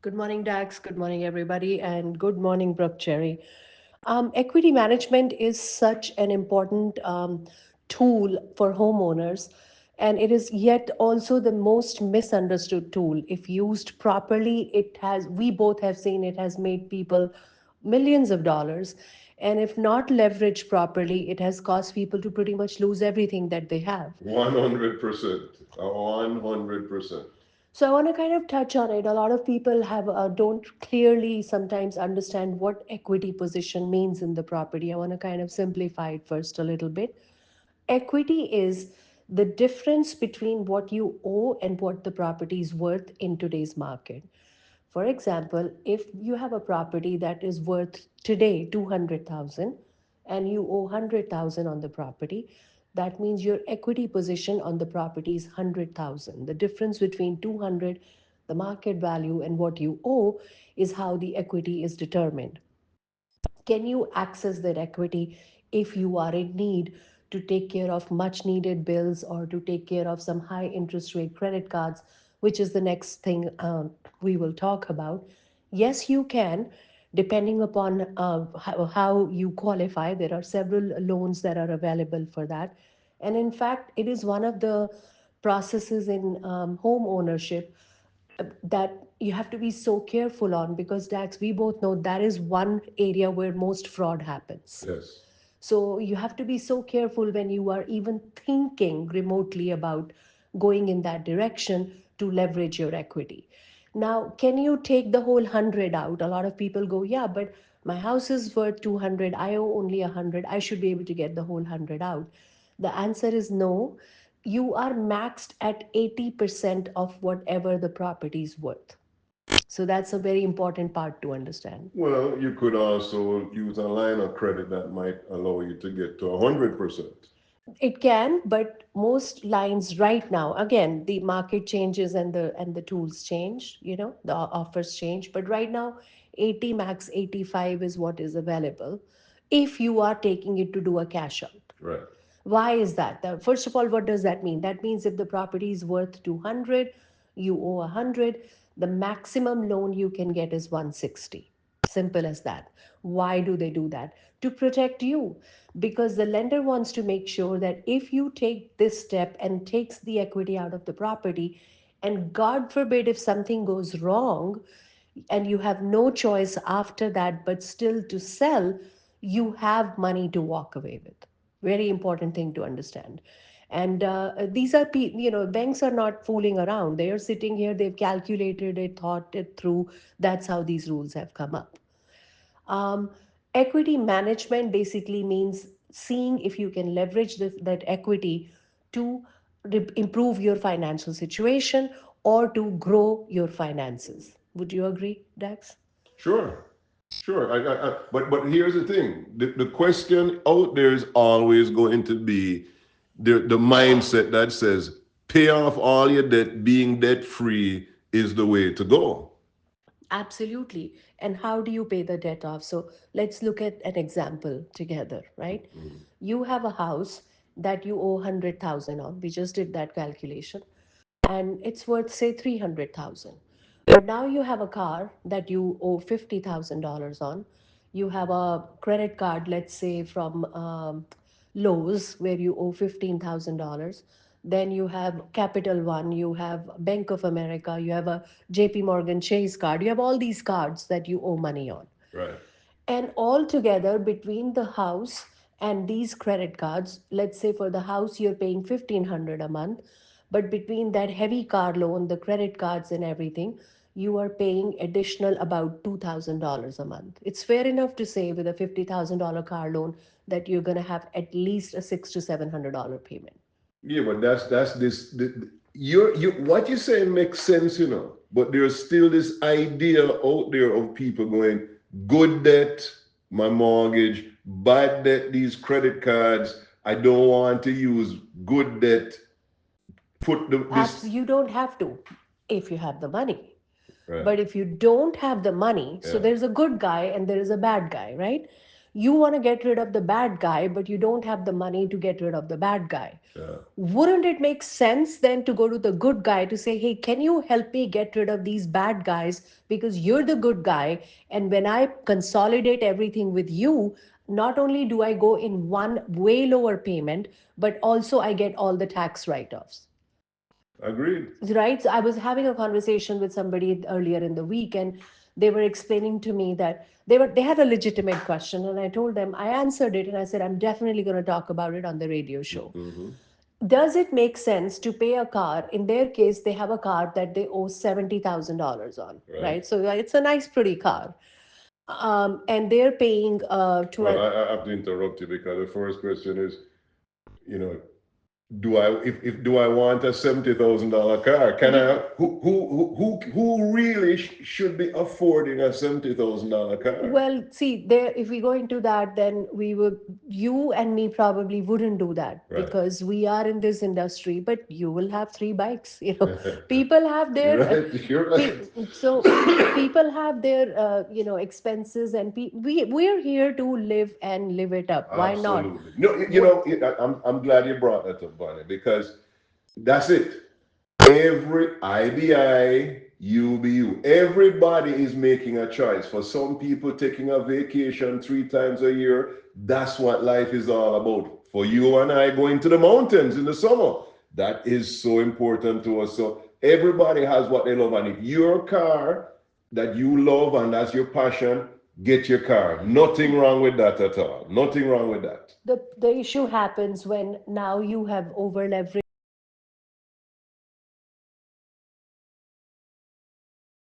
Good morning, Dax. Good morning, everybody. And good morning, Brooke Cherry. Equity management is such an important tool for homeowners, and it is yet also the most misunderstood tool. If used properly, we both have seen it has made people millions of dollars. And if not leveraged properly, it has caused people to pretty much lose everything that they have. 100%. 100%. So I want to kind of touch on it. A lot of people have don't clearly sometimes understand what equity position means in the property. I want to kind of simplify it first a little bit. Equity is the difference between what you owe and what the property is worth in today's market. For example, if you have a property that is worth today 200,000 and you owe 100,000 on the property, that means your equity position on the property is 100,000. The difference between 200, the market value, and what you owe is how the equity is determined. Can you access that equity if you are in need to take care of much needed bills or to take care of some high interest rate credit cards, which is the next thing we will talk about? Yes, you can, depending upon how you qualify. There are several loans that are available for that. And in fact, it is one of the processes in home ownership that you have to be so careful on, because Dax, we both know that is one area where most fraud happens. Yes. So you have to be so careful when you are even thinking remotely about going in that direction to leverage your equity. Now, can you take the whole 100 out? A lot of people go, yeah, but my house is worth 200. I owe only 100. I should be able to get the whole 100 out. The answer is no. You are maxed at 80% of whatever the property is worth. So that's a very important part to understand. Well, you could also use a line of credit that might allow you to get to 100%. It can, but most lines right now, again, the market changes and the tools change, the offers change. But right now, 80 max 85 is what is available if you are taking it to do a cash out. Right. Why is that? First of all, what does that mean? That means if the property is worth 200, you owe 100, the maximum loan you can get is 160. Simple as that. Why do they do that? To protect you. Because the lender wants to make sure that if you take this step and takes the equity out of the property, and God forbid if something goes wrong, and you have no choice after that but still to sell, you have money to walk away with. Very important thing to understand. And these are banks are not fooling around. They are sitting here, they've calculated it, thought it through. That's how these rules have come up. um, Equity management basically means seeing if you can leverage that equity to improve your financial situation or to grow your finances. Would you agree, Dax? Sure. Sure. But here's the thing. The question out there is always going to be the mindset that says pay off all your debt, being debt free is the way to go. Absolutely. And how do you pay the debt off? So let's look at an example together, right? You have a house that you owe 100,000 on. We just did that calculation. And it's worth, say, 300,000. But now you have a car that you owe $50,000 on. You have a credit card, let's say, from Lowe's, where you owe $15,000. Then you have Capital One, you have Bank of America, you have a JP Morgan Chase card. You have all these cards that you owe money on. Right. And all together between the house and these credit cards, let's say for the house you're paying 1,500 a month, but between that heavy car loan, the credit cards and everything, you are paying additional about $2,000 a month. It's fair enough to say with a $50,000 car loan that you're going to have at least a $600 to $700 payment. Yeah, but that's this. You what you saying makes sense, you know. But there's still this idea out there of people going good debt, my mortgage, bad debt, these credit cards. I don't want to use good debt. Put this You don't have to if you have the money. right. But if you don't have the money, so Yeah. there's a good guy and there is a bad guy, right? You want to get rid of the bad guy, but you don't have the money to get rid of the bad guy. Yeah. Wouldn't it make sense then to go to the good guy to say, hey, can you help me get rid of these bad guys because you're the good guy? And when I consolidate everything with you, not only do I go in one way lower payment, but also I get all the tax write offs. Agreed. Right? So I was having a conversation with somebody earlier in the week, and they were explaining to me that they had a legitimate question, and I told them, I answered it, and I said, I'm definitely going to talk about it on the radio show. Mm-hmm. Does it make sense to pay a car? In their case, they have a car that they owe $70,000 on, Right. right? So it's a nice, pretty car. And they're paying Well, 12. I have to interrupt you because the first question is, you know, do I if do I want a $70,000 car? Can I? Who really should be affording a $70,000 car? Well, see, there, if we go into that, then we would, you and me probably wouldn't do that Right. because we are in this industry, but you will have three bikes. People have You're their, right. You're right. people have their, expenses, and we're here to live and live it up. Why not? Absolutely. No, What? I'm glad you brought that up, Vanya, because that's it. Every IBI, UBU, everybody is making a choice. For some people, taking a vacation 3 times a year, that's what life is all about. For you and I, going to the mountains in the summer, that is so important to us. So everybody has what they love. And if your car that you love and that's your passion, get your car. Nothing wrong with that at all. Nothing wrong with that. The issue happens when now you have over leveraged